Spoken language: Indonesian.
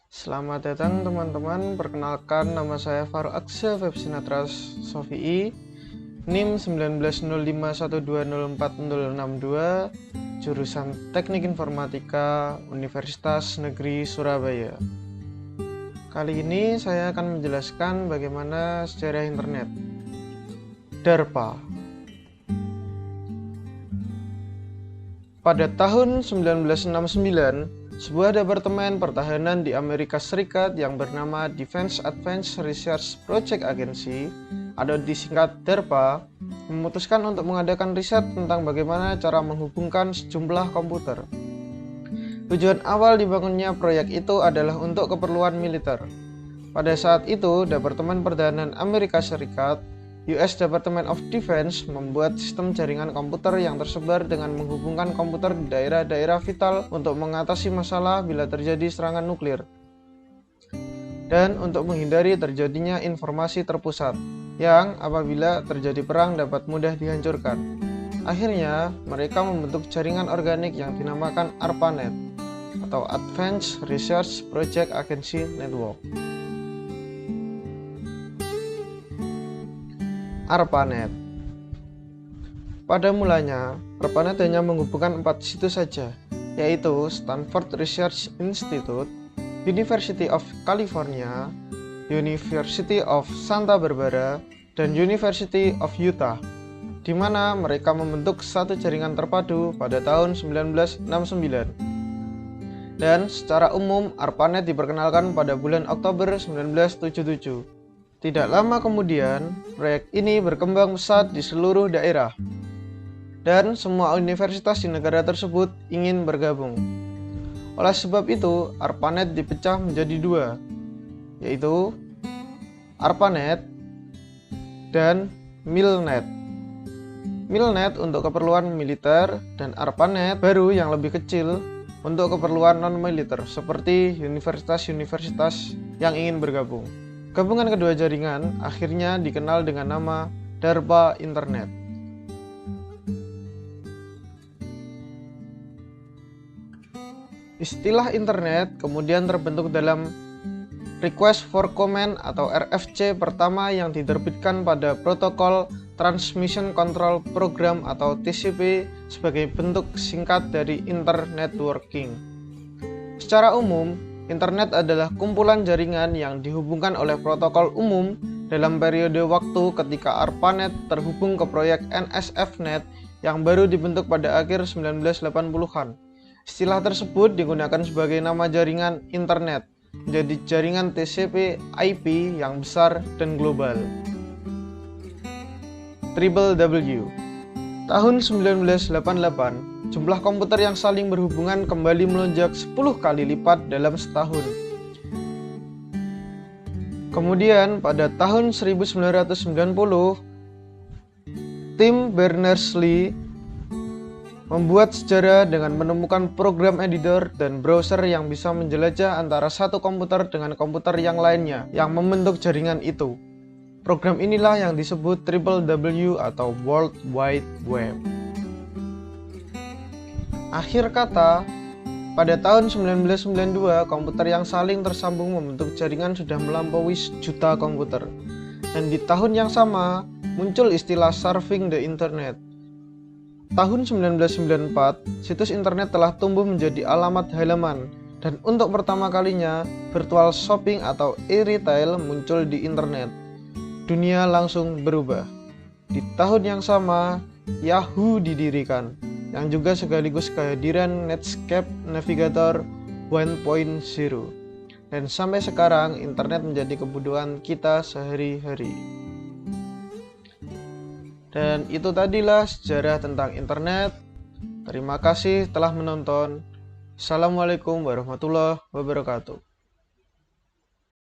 Selamat datang teman-teman, perkenalkan nama saya Faru Aksa Web Sinatras Sofii, NIM 190512040062, jurusan Teknik Informatika, Universitas Negeri Surabaya. Kali ini saya akan menjelaskan bagaimana sejarah internet. DARPA. Pada tahun 1969, sebuah departemen pertahanan di Amerika Serikat yang bernama Defense Advanced Research Project Agency atau disingkat DARPA memutuskan untuk mengadakan riset tentang bagaimana cara menghubungkan sejumlah komputer. Tujuan awal dibangunnya proyek itu adalah untuk keperluan militer. Pada saat itu, Departemen Pertahanan Amerika Serikat US Department of Defense membuat sistem jaringan komputer yang tersebar dengan menghubungkan komputer di daerah-daerah vital untuk mengatasi masalah bila terjadi serangan nuklir dan untuk menghindari terjadinya informasi terpusat yang apabila terjadi perang dapat mudah dihancurkan. Akhirnya, mereka membentuk jaringan organik yang dinamakan ARPANET atau Advanced Research Project Agency Network. ARPANET. Pada mulanya, ARPANET hanya menghubungkan 4 situs saja, yaitu Stanford Research Institute, University of California, University of Santa Barbara, dan University of Utah, di mana mereka membentuk satu jaringan terpadu pada tahun 1969. Dan secara umum, ARPANET diperkenalkan pada bulan Oktober 1977. Tidak lama kemudian, proyek ini berkembang pesat di seluruh daerah, dan semua universitas di negara tersebut ingin bergabung. Oleh sebab itu, ARPANET dipecah menjadi dua, yaitu ARPANET dan MILNET. MILNET untuk keperluan militer, dan ARPANET baru yang lebih kecil untuk keperluan non-militer, seperti universitas-universitas yang ingin bergabung. Gabungan kedua jaringan akhirnya dikenal dengan nama DARPA Internet. Istilah internet kemudian terbentuk dalam Request for Comment atau RFC pertama yang diterbitkan pada Protocol Transmission Control Program atau TCP sebagai bentuk singkat dari Internetworking. Secara umum, Internet adalah kumpulan jaringan yang dihubungkan oleh protokol umum dalam periode waktu ketika ARPANET terhubung ke proyek NSFNet yang baru dibentuk pada akhir 1980-an. Istilah tersebut digunakan sebagai nama jaringan Internet, menjadi jaringan TCP/IP yang besar dan global. WWW. Tahun 1988, jumlah komputer yang saling berhubungan kembali melonjak 10 kali lipat dalam setahun. Kemudian pada tahun 1990, tim Berners-Lee membuat sejarah dengan menemukan program editor dan browser yang bisa menjelajah antara satu komputer dengan komputer yang lainnya yang membentuk jaringan itu. Program inilah yang disebut WWW atau World Wide Web. Akhir kata, pada tahun 1992, komputer yang saling tersambung membentuk jaringan sudah melampaui sejuta komputer. Dan di tahun yang sama, muncul istilah surfing the internet. Tahun 1994, situs internet telah tumbuh menjadi alamat halaman, dan untuk pertama kalinya, virtual shopping atau e-retail muncul di internet. Dunia langsung berubah. Di tahun yang sama, Yahoo didirikan, yang juga sekaligus kehadiran Netscape Navigator 1.0. Dan sampai sekarang, internet menjadi kebutuhan kita sehari-hari. Dan itu tadilah sejarah tentang internet. Terima kasih telah menonton. Assalamualaikum warahmatullahi wabarakatuh.